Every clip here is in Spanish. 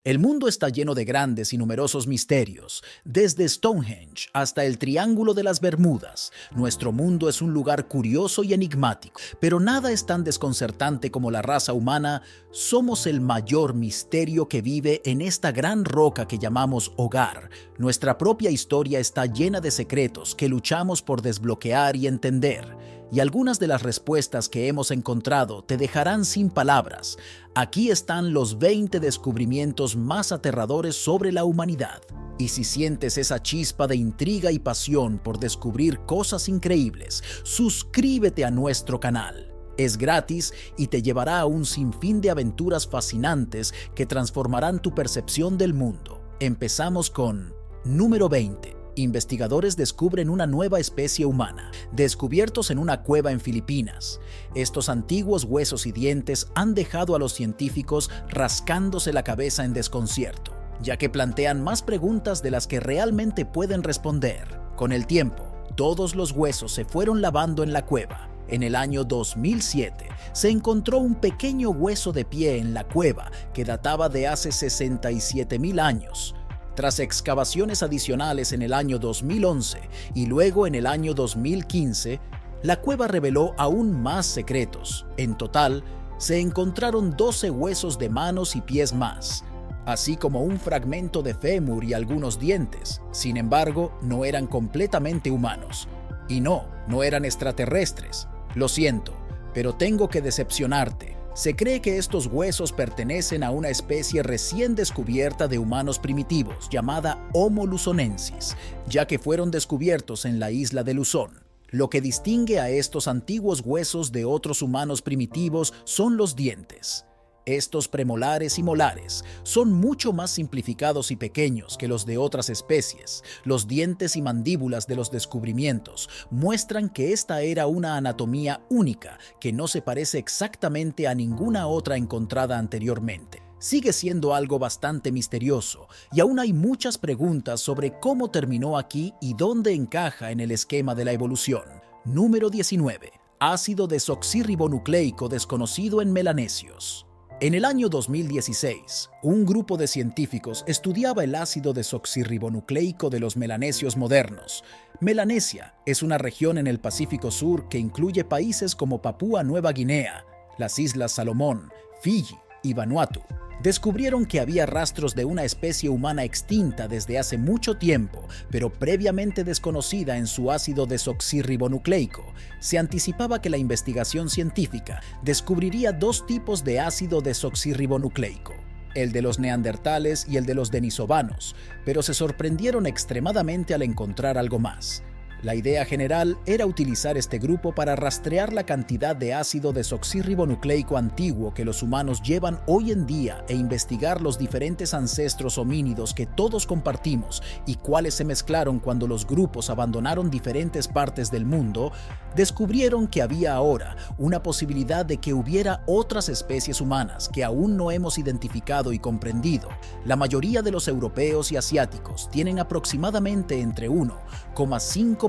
El mundo está lleno de grandes y numerosos misterios, desde Stonehenge hasta el Triángulo de las Bermudas. Nuestro mundo es un lugar curioso y enigmático, pero nada es tan desconcertante como la raza humana. Somos el mayor misterio que vive en esta gran roca que llamamos hogar. Nuestra propia historia está llena de secretos que luchamos por desbloquear y entender. Y algunas de las respuestas que hemos encontrado te dejarán sin palabras. Aquí están los 20 descubrimientos más aterradores sobre la humanidad. Y si sientes esa chispa de intriga y pasión por descubrir cosas increíbles, suscríbete a nuestro canal. Es gratis y te llevará a un sinfín de aventuras fascinantes que transformarán tu percepción del mundo. Empezamos con número 20. Investigadores descubren una nueva especie humana, descubiertos en una cueva en Filipinas. Estos antiguos huesos y dientes han dejado a los científicos rascándose la cabeza en desconcierto, ya que plantean más preguntas de las que realmente pueden responder. Con el tiempo, todos los huesos se fueron lavando en la cueva. En el año 2007, se encontró un pequeño hueso de pie en la cueva que databa de hace 67.000 años. Tras excavaciones adicionales en el año 2011 y luego en el año 2015, la cueva reveló aún más secretos. En total, se encontraron 12 huesos de manos y pies más, así como un fragmento de fémur y algunos dientes. Sin embargo, no eran completamente humanos. Y no eran extraterrestres. Lo siento, pero tengo que decepcionarte. Se cree que estos huesos pertenecen a una especie recién descubierta de humanos primitivos llamada Homo luzonensis, ya que fueron descubiertos en la isla de Luzón. Lo que distingue a estos antiguos huesos de otros humanos primitivos son los dientes. Estos premolares y molares son mucho más simplificados y pequeños que los de otras especies. Los dientes y mandíbulas de los descubrimientos muestran que esta era una anatomía única que no se parece exactamente a ninguna otra encontrada anteriormente. Sigue siendo algo bastante misterioso y aún hay muchas preguntas sobre cómo terminó aquí y dónde encaja en el esquema de la evolución. Número 19. Ácido desoxirribonucleico desconocido en melanesios. En el año 2016, un grupo de científicos estudiaba el ácido desoxirribonucleico de los melanesios modernos. Melanesia es una región en el Pacífico Sur que incluye países como Papúa Nueva Guinea, las Islas Salomón, Fiji y Vanuatu. Descubrieron que había rastros de una especie humana extinta desde hace mucho tiempo, pero previamente desconocida en su ácido desoxirribonucleico. Se anticipaba que la investigación científica descubriría dos tipos de ácido desoxirribonucleico, el de los neandertales y el de los denisovanos, pero se sorprendieron extremadamente al encontrar algo más. La idea general era utilizar este grupo para rastrear la cantidad de ácido desoxirribonucleico antiguo que los humanos llevan hoy en día e investigar los diferentes ancestros homínidos que todos compartimos y cuáles se mezclaron cuando los grupos abandonaron diferentes partes del mundo. Descubrieron que había ahora una posibilidad de que hubiera otras especies humanas que aún no hemos identificado y comprendido. La mayoría de los europeos y asiáticos tienen aproximadamente entre 1,5%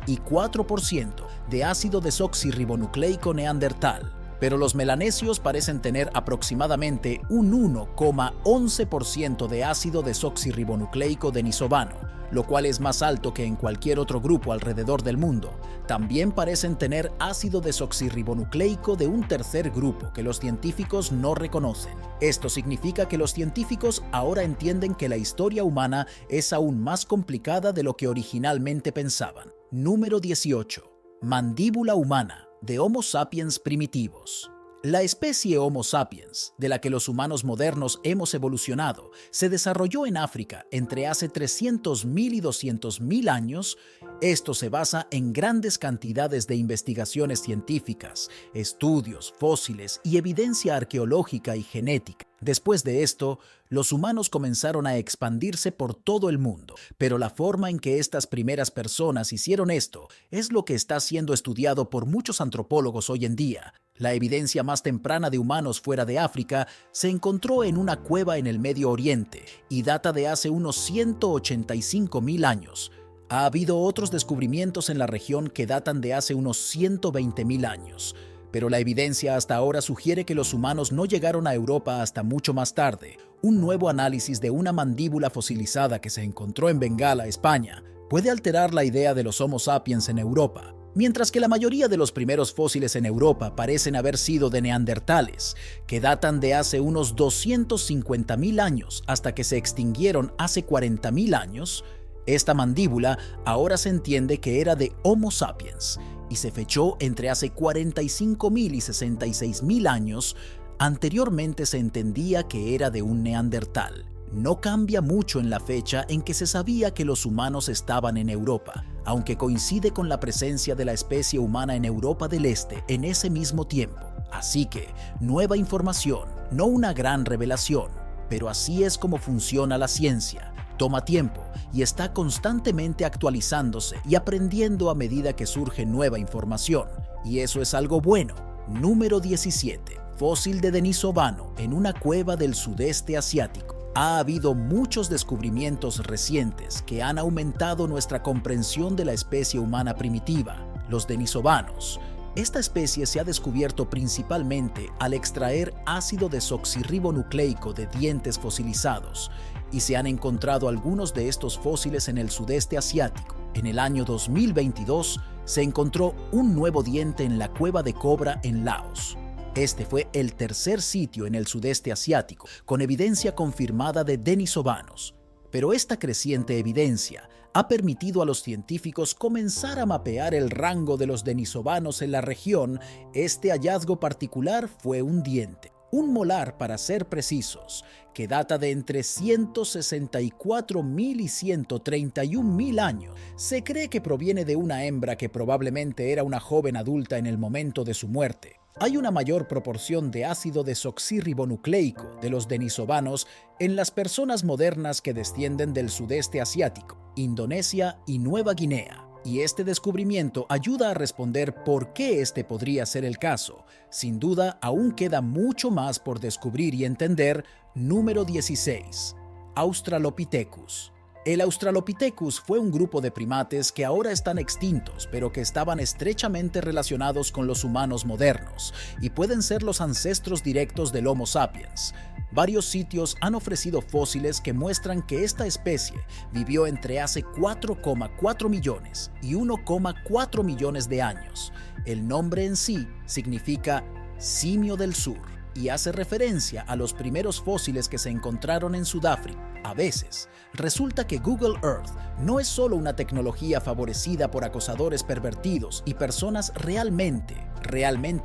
y 4% de ácido desoxirribonucleico neandertal, pero los melanesios parecen tener aproximadamente un 1,11% de ácido desoxirribonucleico denisovano, lo cual es más alto que en cualquier otro grupo alrededor del mundo. También parecen tener ácido desoxirribonucleico de un tercer grupo que los científicos no reconocen. Esto significa que los científicos ahora entienden que la historia humana es aún más complicada de lo que originalmente pensaban. Número 18. Mandíbula humana de Homo sapiens primitivos. La especie Homo sapiens, de la que los humanos modernos hemos evolucionado, se desarrolló en África entre hace 300.000 y 200.000 años. Esto se basa en grandes cantidades de investigaciones científicas, estudios, fósiles y evidencia arqueológica y genética. Después de esto, los humanos comenzaron a expandirse por todo el mundo, pero la forma en que estas primeras personas hicieron esto es lo que está siendo estudiado por muchos antropólogos hoy en día. La evidencia más temprana de humanos fuera de África se encontró en una cueva en el Medio Oriente y data de hace unos 185.000 años. Ha habido otros descubrimientos en la región que datan de hace unos 120.000 años, Pero la evidencia hasta ahora sugiere que los humanos no llegaron a Europa hasta mucho más tarde. Un nuevo análisis de una mandíbula fosilizada que se encontró en Bengala, España, puede alterar la idea de los Homo sapiens en Europa. Mientras que la mayoría de los primeros fósiles en Europa parecen haber sido de neandertales, que datan de hace unos 250.000 años hasta que se extinguieron hace 40.000 años, esta mandíbula ahora se entiende que era de Homo sapiens y se fechó entre hace 45.000 y 66.000 años. Anteriormente se entendía que era de un neandertal. No cambia mucho en la fecha en que se sabía que los humanos estaban en Europa, aunque coincide con la presencia de la especie humana en Europa del Este en ese mismo tiempo. Así que, nueva información, no una gran revelación, pero así es como funciona la ciencia. Toma tiempo y está constantemente actualizándose y aprendiendo a medida que surge nueva información. Y eso es algo bueno. Número 17. Fósil de denisovano en una cueva del sudeste asiático. Ha habido muchos descubrimientos recientes que han aumentado nuestra comprensión de la especie humana primitiva, los denisovanos. Esta especie se ha descubierto principalmente al extraer ácido desoxirribonucleico de dientes fosilizados, y se han encontrado algunos de estos fósiles en el sudeste asiático. En el año 2022 se encontró un nuevo diente en la cueva de Cobra en Laos. Este fue el tercer sitio en el sudeste asiático con evidencia confirmada de denisovanos. Pero esta creciente evidencia ha permitido a los científicos comenzar a mapear el rango de los denisovanos en la región. Este hallazgo particular fue un diente, un molar para ser precisos, que data de entre 164.000 y 131.000 años. Se cree que proviene de una hembra que probablemente era una joven adulta en el momento de su muerte. Hay una mayor proporción de ácido desoxirribonucleico de los denisovanos en las personas modernas que descienden del sudeste asiático, Indonesia y Nueva Guinea. Y este descubrimiento ayuda a responder por qué este podría ser el caso. Sin duda, aún queda mucho más por descubrir y entender. Número 16. Australopithecus. El Australopithecus fue un grupo de primates que ahora están extintos, pero que estaban estrechamente relacionados con los humanos modernos y pueden ser los ancestros directos del Homo sapiens. Varios sitios han ofrecido fósiles que muestran que esta especie vivió entre hace 4,4 millones y 1,4 millones de años. El nombre en sí significa simio del sur y hace referencia a los primeros fósiles que se encontraron en Sudáfrica. A veces, resulta que Google Earth no es solo una tecnología favorecida por acosadores pervertidos y personas realmente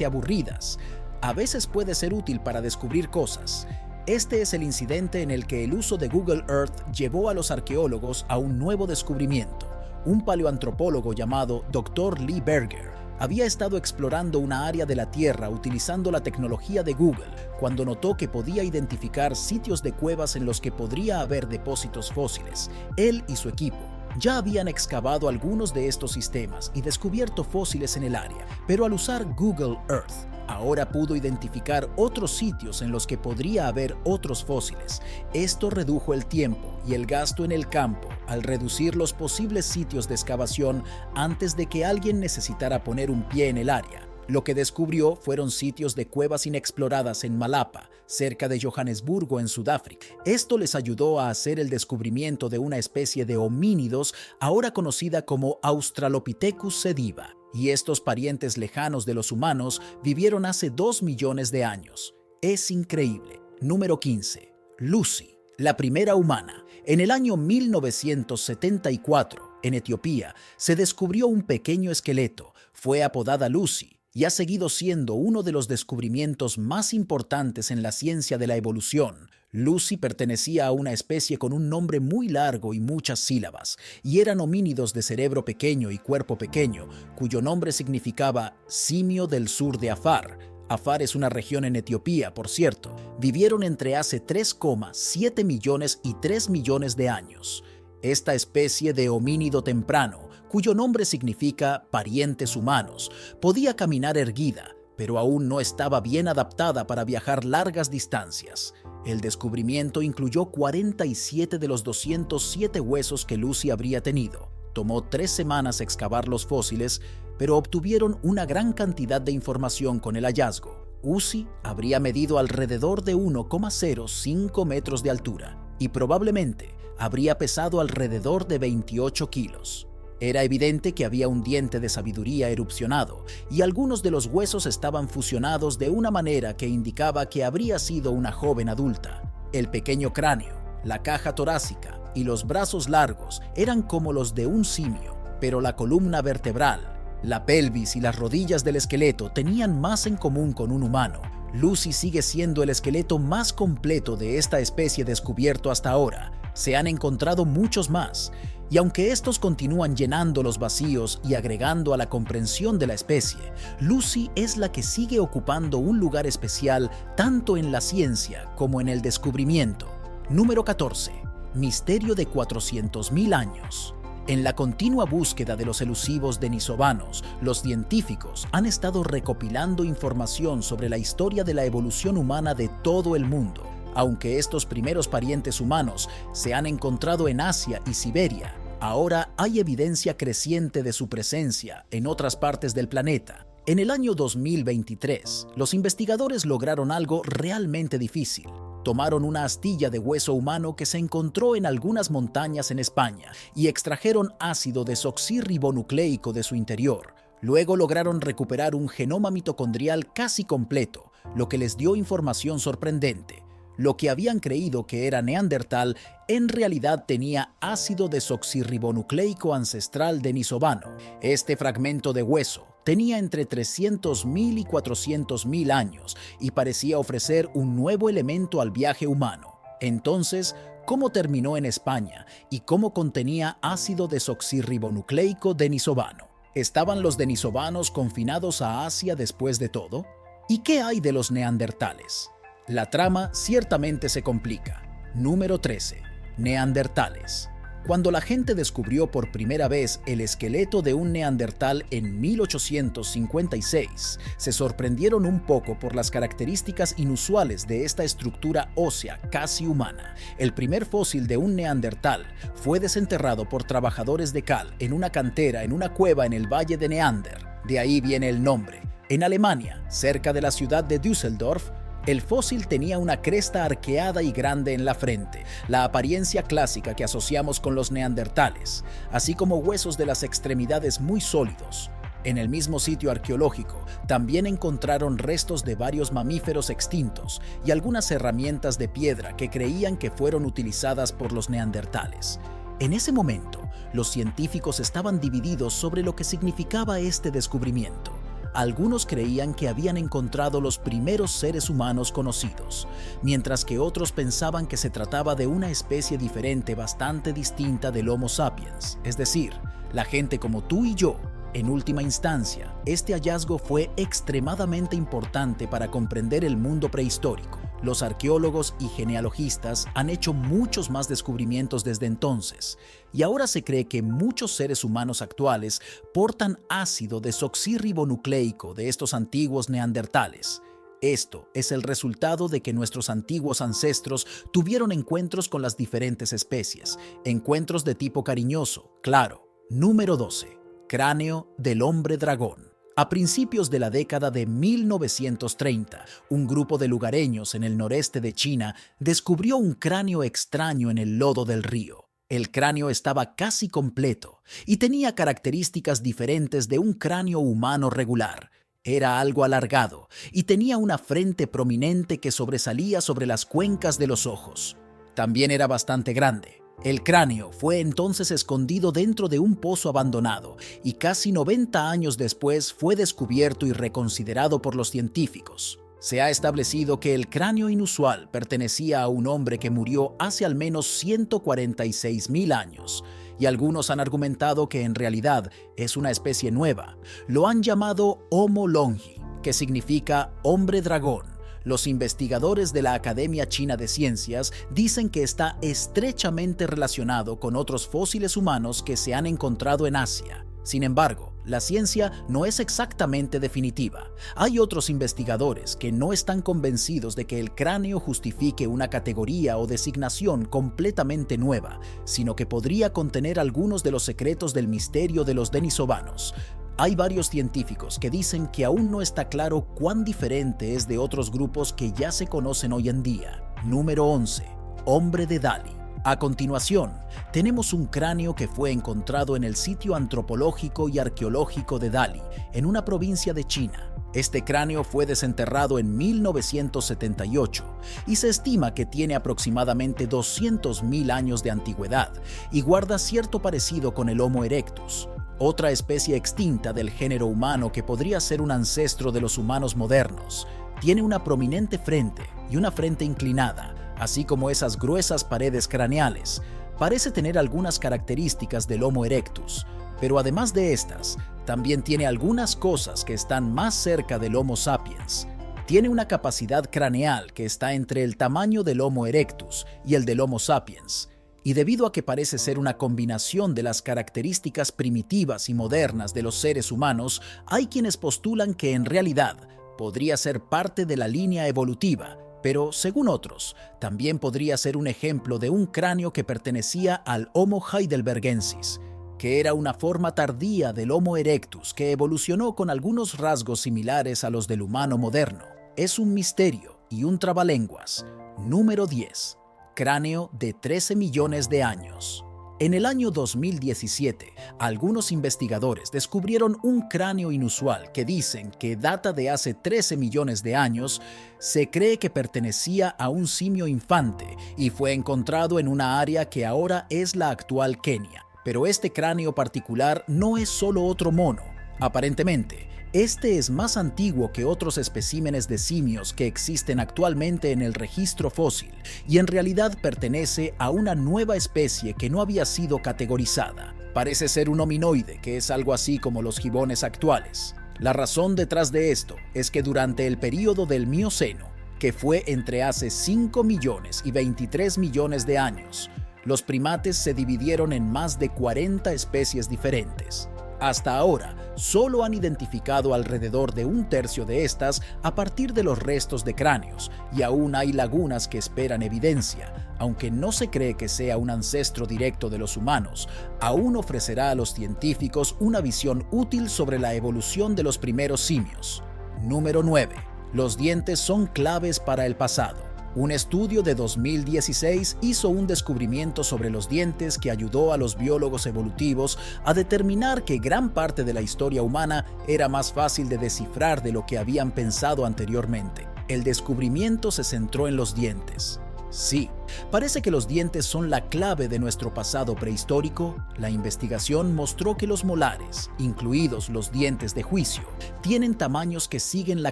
aburridas. A veces puede ser útil para descubrir cosas. Este es el incidente en el que el uso de Google Earth llevó a los arqueólogos a un nuevo descubrimiento. Un paleoantropólogo llamado Dr. Lee Berger había estado explorando una área de la Tierra utilizando la tecnología de Google cuando notó que podía identificar sitios de cuevas en los que podría haber depósitos fósiles. Él y su equipo ya habían excavado algunos de estos sistemas y descubierto fósiles en el área, pero al usar Google Earth, ahora pudo identificar otros sitios en los que podría haber otros fósiles. Esto redujo el tiempo y el gasto en el campo al reducir los posibles sitios de excavación antes de que alguien necesitara poner un pie en el área. Lo que descubrió fueron sitios de cuevas inexploradas en Malapa, cerca de Johannesburgo, en Sudáfrica. Esto les ayudó a hacer el descubrimiento de una especie de homínidos ahora conocida como Australopithecus sediva. Y estos parientes lejanos de los humanos vivieron hace 2 millones de años. Es increíble. Número 15. Lucy, la primera humana. En el año 1974, en Etiopía, se descubrió un pequeño esqueleto. Fue apodada Lucy y ha seguido siendo uno de los descubrimientos más importantes en la ciencia de la evolución. Lucy pertenecía a una especie con un nombre muy largo y muchas sílabas, y eran homínidos de cerebro pequeño y cuerpo pequeño, cuyo nombre significaba simio del sur de Afar. Afar es una región en Etiopía, por cierto. Vivieron entre hace 3,7 millones y 3 millones de años. Esta especie de homínido temprano, cuyo nombre significa parientes humanos, podía caminar erguida, pero aún no estaba bien adaptada para viajar largas distancias. El descubrimiento incluyó 47 de los 207 huesos que Lucy habría tenido. Tomó 3 semanas excavar los fósiles, pero obtuvieron una gran cantidad de información con el hallazgo. Uzi habría medido alrededor de 1,05 metros de altura y probablemente habría pesado alrededor de 28 kilos. Era evidente que había un diente de sabiduría erupcionado y algunos de los huesos estaban fusionados de una manera que indicaba que habría sido una joven adulta. El pequeño cráneo, la caja torácica y los brazos largos eran como los de un simio, pero la columna vertebral, la pelvis y las rodillas del esqueleto tenían más en común con un humano. Lucy sigue siendo el esqueleto más completo de esta especie descubierto hasta ahora. Se han encontrado muchos más, y aunque estos continúan llenando los vacíos y agregando a la comprensión de la especie, Lucy es la que sigue ocupando un lugar especial tanto en la ciencia como en el descubrimiento. Número 14. Misterio de 400.000 años. En la continua búsqueda de los elusivos denisovanos, los científicos han estado recopilando información sobre la historia de la evolución humana de todo el mundo. Aunque estos primeros parientes humanos se han encontrado en Asia y Siberia, ahora hay evidencia creciente de su presencia en otras partes del planeta. En el año 2023, los investigadores lograron algo realmente difícil. Tomaron una astilla de hueso humano que se encontró en algunas montañas en España y extrajeron ácido desoxirribonucleico de su interior. Luego lograron recuperar un genoma mitocondrial casi completo, lo que les dio información sorprendente. Lo que habían creído que era neandertal, en realidad tenía ácido desoxirribonucleico ancestral denisovano. Este fragmento de hueso tenía entre 300.000 y 400.000 años y parecía ofrecer un nuevo elemento al viaje humano. Entonces, ¿cómo terminó en España y cómo contenía ácido desoxirribonucleico denisovano? ¿Estaban los denisovanos confinados a Asia después de todo? ¿Y qué hay de los neandertales? La trama ciertamente se complica. Número 13. Neandertales. Cuando la gente descubrió por primera vez el esqueleto de un neandertal en 1856, se sorprendieron un poco por las características inusuales de esta estructura ósea casi humana. El primer fósil de un neandertal fue desenterrado por trabajadores de cal en una cantera en una cueva en el valle de Neander. De ahí viene el nombre. En Alemania, cerca de la ciudad de Düsseldorf, el fósil tenía una cresta arqueada y grande en la frente, la apariencia clásica que asociamos con los neandertales, así como huesos de las extremidades muy sólidos. En el mismo sitio arqueológico también encontraron restos de varios mamíferos extintos y algunas herramientas de piedra que creían que fueron utilizadas por los neandertales. En ese momento, los científicos estaban divididos sobre lo que significaba este descubrimiento. Algunos creían que habían encontrado los primeros seres humanos conocidos, mientras que otros pensaban que se trataba de una especie diferente bastante distinta del Homo sapiens, es decir, la gente como tú y yo. En última instancia, este hallazgo fue extremadamente importante para comprender el mundo prehistórico. Los arqueólogos y genealogistas han hecho muchos más descubrimientos desde entonces, y ahora se cree que muchos seres humanos actuales portan ácido desoxirribonucleico de estos antiguos neandertales. Esto es el resultado de que nuestros antiguos ancestros tuvieron encuentros con las diferentes especies, encuentros de tipo cariñoso, claro. Número 12. Cráneo del hombre dragón. A principios de la década de 1930, un grupo de lugareños en el noreste de China descubrió un cráneo extraño en el lodo del río. El cráneo estaba casi completo y tenía características diferentes de un cráneo humano regular. Era algo alargado y tenía una frente prominente que sobresalía sobre las cuencas de los ojos. También era bastante grande. El cráneo fue entonces escondido dentro de un pozo abandonado y casi 90 años después fue descubierto y reconsiderado por los científicos. Se ha establecido que el cráneo inusual pertenecía a un hombre que murió hace al menos 146.000 años, y algunos han argumentado que en realidad es una especie nueva. Lo han llamado Homo longi, que significa hombre dragón. Los investigadores de la Academia China de Ciencias dicen que está estrechamente relacionado con otros fósiles humanos que se han encontrado en Asia. Sin embargo, la ciencia no es exactamente definitiva. Hay otros investigadores que no están convencidos de que el cráneo justifique una categoría o designación completamente nueva, sino que podría contener algunos de los secretos del misterio de los denisovanos. Hay varios científicos que dicen que aún no está claro cuán diferente es de otros grupos que ya se conocen hoy en día. Número 11. Hombre de Dali. A continuación, tenemos un cráneo que fue encontrado en el sitio antropológico y arqueológico de Dali, en una provincia de China. Este cráneo fue desenterrado en 1978 y se estima que tiene aproximadamente 200.000 años de antigüedad y guarda cierto parecido con el Homo erectus, otra especie extinta del género humano que podría ser un ancestro de los humanos modernos. Tiene una prominente frente y una frente inclinada, así como esas gruesas paredes craneales. Parece tener algunas características del Homo erectus, pero además de estas, también tiene algunas cosas que están más cerca del Homo sapiens. Tiene una capacidad craneal que está entre el tamaño del Homo erectus y el del Homo sapiens, y debido a que parece ser una combinación de las características primitivas y modernas de los seres humanos, hay quienes postulan que en realidad podría ser parte de la línea evolutiva, pero según otros, también podría ser un ejemplo de un cráneo que pertenecía al Homo heidelbergensis, que era una forma tardía del Homo erectus que evolucionó con algunos rasgos similares a los del humano moderno. Es un misterio y un trabalenguas. Número 10. Cráneo de 13 millones de años. En el año 2017, algunos investigadores descubrieron un cráneo inusual que dicen que data de hace 13 millones de años. Se cree que pertenecía a un simio infante y fue encontrado en una área que ahora es la actual Kenia. Pero este cráneo particular no es solo otro mono. Aparentemente, este es más antiguo que otros especímenes de simios que existen actualmente en el registro fósil y en realidad pertenece a una nueva especie que no había sido categorizada. Parece ser un hominoide, que es algo así como los gibones actuales. La razón detrás de esto es que durante el período del Mioceno, que fue entre hace 5 millones y 23 millones de años, los primates se dividieron en más de 40 especies diferentes. Hasta ahora, solo han identificado alrededor de un tercio de estas a partir de los restos de cráneos, y aún hay lagunas que esperan evidencia. Aunque no se cree que sea un ancestro directo de los humanos, aún ofrecerá a los científicos una visión útil sobre la evolución de los primeros simios. Número 9. Los dientes son claves para el pasado. Un estudio de 2016 hizo un descubrimiento sobre los dientes que ayudó a los biólogos evolutivos a determinar que gran parte de la historia humana era más fácil de descifrar de lo que habían pensado anteriormente. El descubrimiento se centró en los dientes. Sí, parece que los dientes son la clave de nuestro pasado prehistórico. La investigación mostró que los molares, incluidos los dientes de juicio, tienen tamaños que siguen la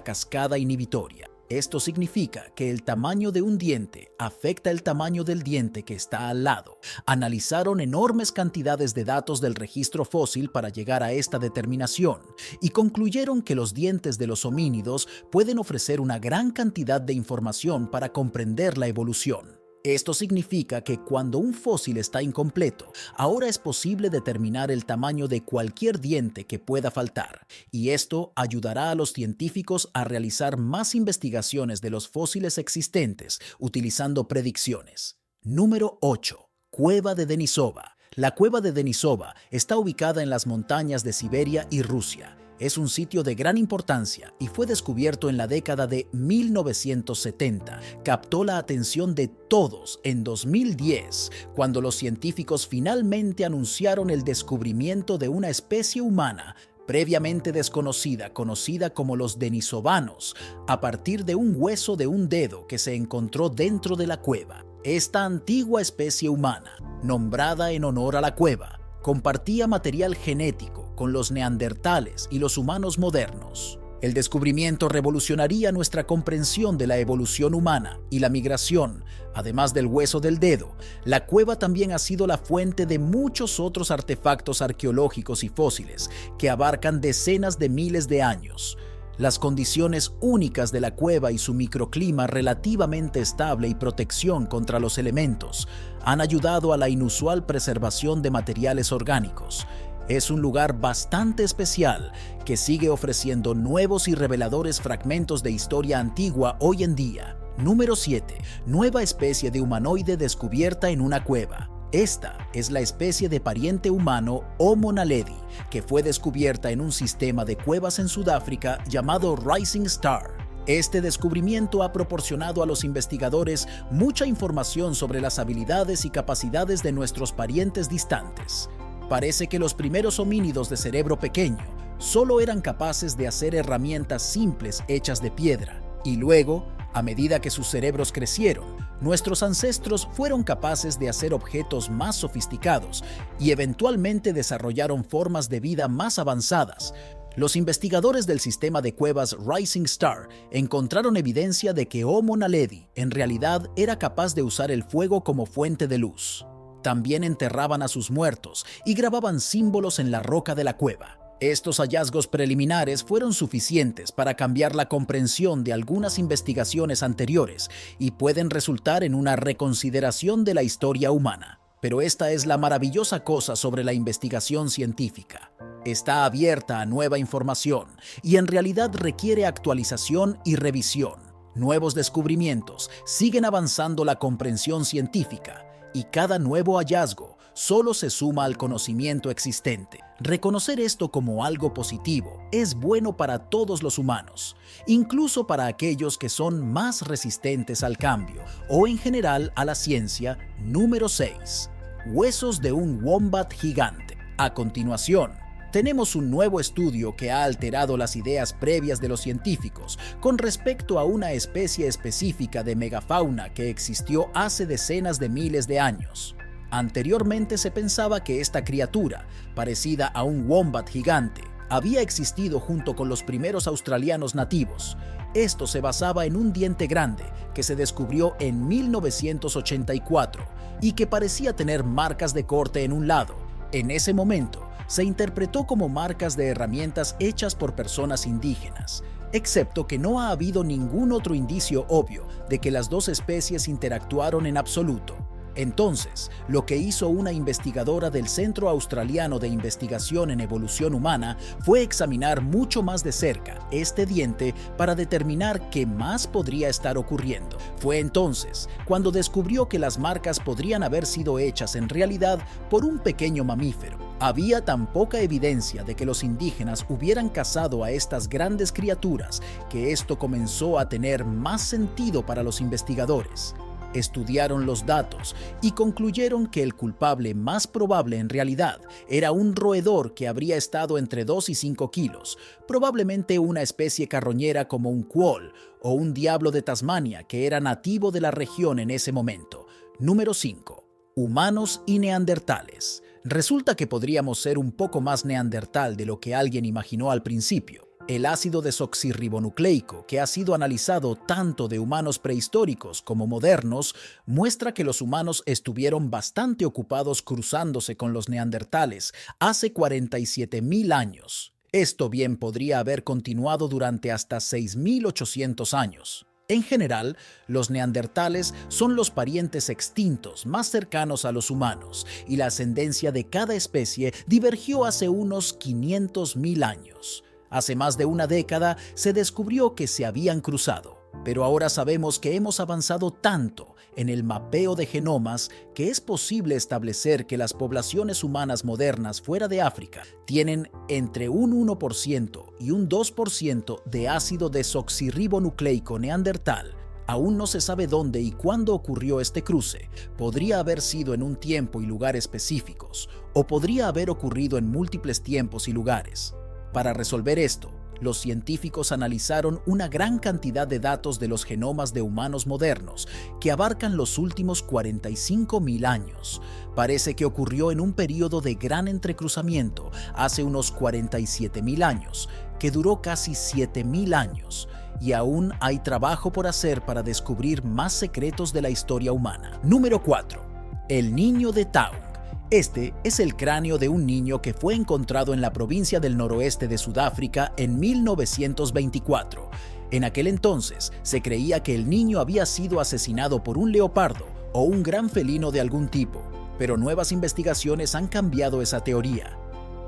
cascada inhibitoria. Esto significa que el tamaño de un diente afecta el tamaño del diente que está al lado. Analizaron enormes cantidades de datos del registro fósil para llegar a esta determinación y concluyeron que los dientes de los homínidos pueden ofrecer una gran cantidad de información para comprender la evolución. Esto significa que cuando un fósil está incompleto, ahora es posible determinar el tamaño de cualquier diente que pueda faltar, y esto ayudará a los científicos a realizar más investigaciones de los fósiles existentes utilizando predicciones. Número 8. Cueva de Denisova. La cueva de Denisova está ubicada en las montañas de Siberia y Rusia. Es un sitio de gran importancia y fue descubierto en la década de 1970. Captó la atención de todos en 2010, cuando los científicos finalmente anunciaron el descubrimiento de una especie humana previamente desconocida, conocida como los denisovanos, a partir de un hueso de un dedo que se encontró dentro de la cueva. Esta antigua especie humana, nombrada en honor a la cueva, compartía material genético con los neandertales y los humanos modernos. El descubrimiento revolucionaría nuestra comprensión de la evolución humana y la migración. Además del hueso del dedo, la cueva también ha sido la fuente de muchos otros artefactos arqueológicos y fósiles que abarcan decenas de miles de años. Las condiciones únicas de la cueva y su microclima relativamente estable y protección contra los elementos han ayudado a la inusual preservación de materiales orgánicos. Es un lugar bastante especial que sigue ofreciendo nuevos y reveladores fragmentos de historia antigua hoy en día. Número 7. Nueva especie de humanoide descubierta en una cueva. Esta es la especie de pariente humano Homo naledi, que fue descubierta en un sistema de cuevas en Sudáfrica llamado Rising Star. Este descubrimiento ha proporcionado a los investigadores mucha información sobre las habilidades y capacidades de nuestros parientes distantes. Parece que los primeros homínidos de cerebro pequeño solo eran capaces de hacer herramientas simples hechas de piedra, y luego, a medida que sus cerebros crecieron, nuestros ancestros fueron capaces de hacer objetos más sofisticados y eventualmente desarrollaron formas de vida más avanzadas. Los investigadores del sistema de cuevas Rising Star encontraron evidencia de que Homo naledi en realidad era capaz de usar el fuego como fuente de luz. También enterraban a sus muertos y grababan símbolos en la roca de la cueva. Estos hallazgos preliminares fueron suficientes para cambiar la comprensión de algunas investigaciones anteriores y pueden resultar en una reconsideración de la historia humana. Pero esta es la maravillosa cosa sobre la investigación científica. Está abierta a nueva información y en realidad requiere actualización y revisión. Nuevos descubrimientos siguen avanzando la comprensión científica y cada nuevo hallazgo solo se suma al conocimiento existente. Reconocer esto como algo positivo es bueno para todos los humanos, incluso para aquellos que son más resistentes al cambio o en general a la ciencia. Número 6. Huesos de un wombat gigante. A continuación, tenemos un nuevo estudio que ha alterado las ideas previas de los científicos con respecto a una especie específica de megafauna que existió hace decenas de miles de años. Anteriormente se pensaba que esta criatura, parecida a un wombat gigante, había existido junto con los primeros australianos nativos. Esto se basaba en un diente grande que se descubrió en 1984 y que parecía tener marcas de corte en un lado. En ese momento, se interpretó como marcas de herramientas hechas por personas indígenas, excepto que no ha habido ningún otro indicio obvio de que las dos especies interactuaron en absoluto. Entonces, lo que hizo una investigadora del Centro Australiano de Investigación en Evolución Humana fue examinar mucho más de cerca este diente para determinar qué más podría estar ocurriendo. Fue entonces cuando descubrió que las marcas podrían haber sido hechas en realidad por un pequeño mamífero. Había tan poca evidencia de que los indígenas hubieran cazado a estas grandes criaturas que esto comenzó a tener más sentido para los investigadores. Estudiaron los datos y concluyeron que el culpable más probable en realidad era un roedor que habría estado entre 2 y 5 kilos, probablemente una especie carroñera como un cuol o un diablo de Tasmania que era nativo de la región en ese momento. Número 5. Humanos y neandertales. Resulta que podríamos ser un poco más neandertal de lo que alguien imaginó al principio. El ácido desoxirribonucleico, que ha sido analizado tanto de humanos prehistóricos como modernos, muestra que los humanos estuvieron bastante ocupados cruzándose con los neandertales hace 47.000 años. Esto bien podría haber continuado durante hasta 6.800 años. En general, los neandertales son los parientes extintos más cercanos a los humanos y la ascendencia de cada especie divergió hace unos 500.000 años. Hace más de una década se descubrió que se habían cruzado, pero ahora sabemos que hemos avanzado tanto en el mapeo de genomas que es posible establecer que las poblaciones humanas modernas fuera de África tienen entre un 1% y un 2% de ácido desoxirribonucleico neandertal. Aún no se sabe dónde y cuándo ocurrió este cruce. Podría haber sido en un tiempo y lugar específicos, o podría haber ocurrido en múltiples tiempos y lugares. Para resolver esto, los científicos analizaron una gran cantidad de datos de los genomas de humanos modernos que abarcan los últimos 45.000 años. Parece que ocurrió en un período de gran entrecruzamiento hace unos 47.000 años, que duró casi 7.000 años, y aún hay trabajo por hacer para descubrir más secretos de la historia humana. Número 4. El niño de Taung. Este es el cráneo de un niño que fue encontrado en la provincia del noroeste de Sudáfrica en 1924. En aquel entonces, se creía que el niño había sido asesinado por un leopardo o un gran felino de algún tipo, pero nuevas investigaciones han cambiado esa teoría.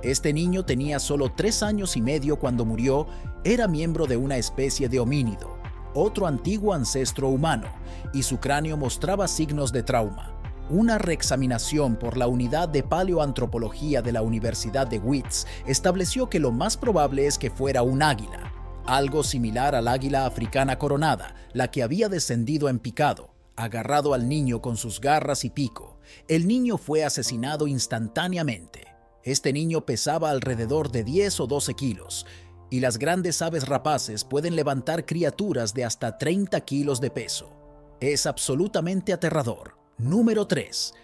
Este niño tenía solo 3 años y medio cuando murió, era miembro de una especie de homínido, otro antiguo ancestro humano, y su cráneo mostraba signos de trauma. Una reexaminación por la Unidad de Paleoantropología de la Universidad de Wits estableció que lo más probable es que fuera un águila, algo similar al águila africana coronada, la que había descendido en picado, agarrado al niño con sus garras y pico. El niño fue asesinado instantáneamente. Este niño pesaba alrededor de 10 o 12 kilos, y las grandes aves rapaces pueden levantar criaturas de hasta 30 kilos de peso. Es absolutamente aterrador. Número 3.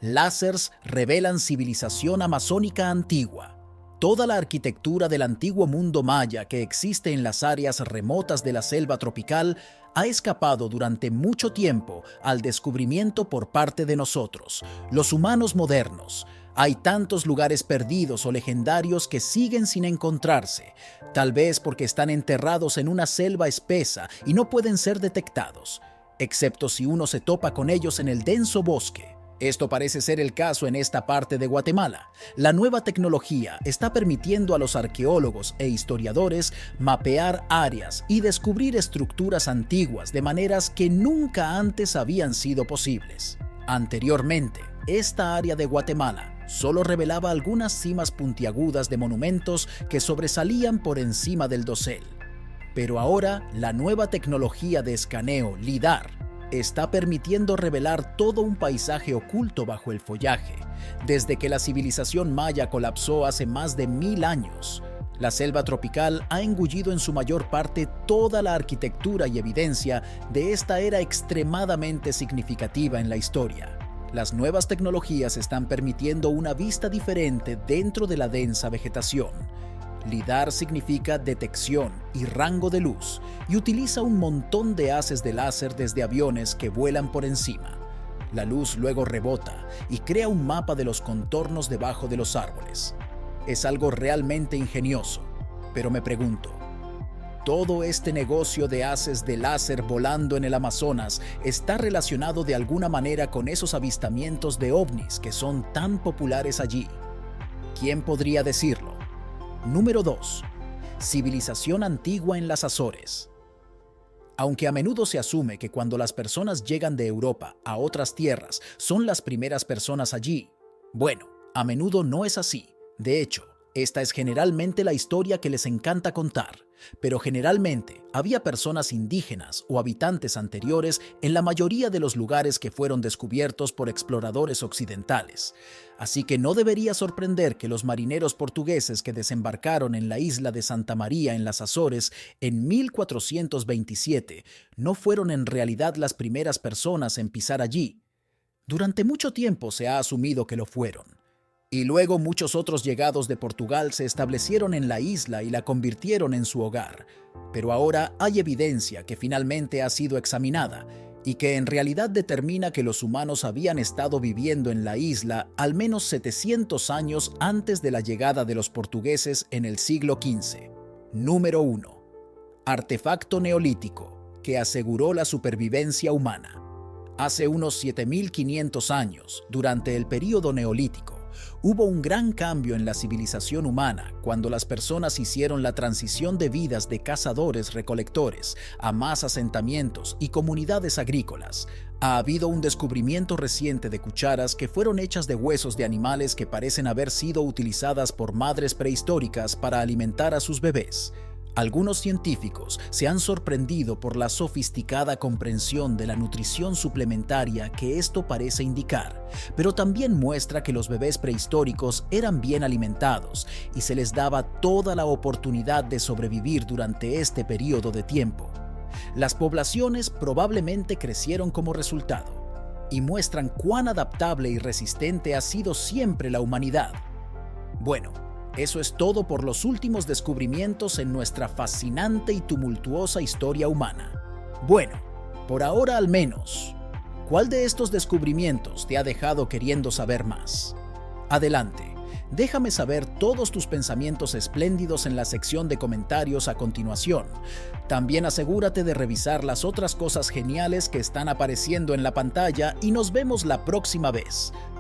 Láseres revelan civilización amazónica antigua. Toda la arquitectura del antiguo mundo maya que existe en las áreas remotas de la selva tropical ha escapado durante mucho tiempo al descubrimiento por parte de nosotros, los humanos modernos. Hay tantos lugares perdidos o legendarios que siguen sin encontrarse, tal vez porque están enterrados en una selva espesa y no pueden ser detectados, excepto si uno se topa con ellos en el denso bosque. Esto parece ser el caso en esta parte de Guatemala. La nueva tecnología está permitiendo a los arqueólogos e historiadores mapear áreas y descubrir estructuras antiguas de maneras que nunca antes habían sido posibles. Anteriormente, esta área de Guatemala solo revelaba algunas cimas puntiagudas de monumentos que sobresalían por encima del dosel. Pero ahora, la nueva tecnología de escaneo LIDAR está permitiendo revelar todo un paisaje oculto bajo el follaje. Desde que la civilización maya colapsó hace más de 1000 años, la selva tropical ha engullido en su mayor parte toda la arquitectura y evidencia de esta era extremadamente significativa en la historia. Las nuevas tecnologías están permitiendo una vista diferente dentro de la densa vegetación. LIDAR significa detección y rango de luz y utiliza un montón de haces de láser desde aviones que vuelan por encima. La luz luego rebota y crea un mapa de los contornos debajo de los árboles. Es algo realmente ingenioso, pero me pregunto, ¿todo este negocio de haces de láser volando en el Amazonas está relacionado de alguna manera con esos avistamientos de ovnis que son tan populares allí? ¿Quién podría decirlo? Número 2. Civilización antigua en las Azores. Aunque a menudo se asume que cuando las personas llegan de Europa a otras tierras son las primeras personas allí, bueno, a menudo no es así. De hecho, esta es generalmente la historia que les encanta contar, pero generalmente había personas indígenas o habitantes anteriores en la mayoría de los lugares que fueron descubiertos por exploradores occidentales. Así que no debería sorprender que los marineros portugueses que desembarcaron en la isla de Santa María en las Azores en 1427 no fueron en realidad las primeras personas en pisar allí. Durante mucho tiempo se ha asumido que lo fueron. Y luego muchos otros llegados de Portugal se establecieron en la isla y la convirtieron en su hogar. Pero ahora hay evidencia que finalmente ha sido examinada y que en realidad determina que los humanos habían estado viviendo en la isla al menos 700 años antes de la llegada de los portugueses en el siglo XV. Número 1. Artefacto neolítico que aseguró la supervivencia humana. Hace unos 7500 años, durante el período neolítico, hubo un gran cambio en la civilización humana cuando las personas hicieron la transición de vidas de cazadores-recolectores a más asentamientos y comunidades agrícolas. Ha habido un descubrimiento reciente de cucharas que fueron hechas de huesos de animales que parecen haber sido utilizadas por madres prehistóricas para alimentar a sus bebés. Algunos científicos se han sorprendido por la sofisticada comprensión de la nutrición suplementaria que esto parece indicar, pero también muestra que los bebés prehistóricos eran bien alimentados y se les daba toda la oportunidad de sobrevivir durante este periodo de tiempo. Las poblaciones probablemente crecieron como resultado y muestran cuán adaptable y resistente ha sido siempre la humanidad. Bueno, eso es todo por los últimos descubrimientos en nuestra fascinante y tumultuosa historia humana. Bueno, por ahora al menos, ¿cuál de estos descubrimientos te ha dejado queriendo saber más? Adelante, déjame saber todos tus pensamientos espléndidos en la sección de comentarios a continuación. También asegúrate de revisar las otras cosas geniales que están apareciendo en la pantalla y nos vemos la próxima vez.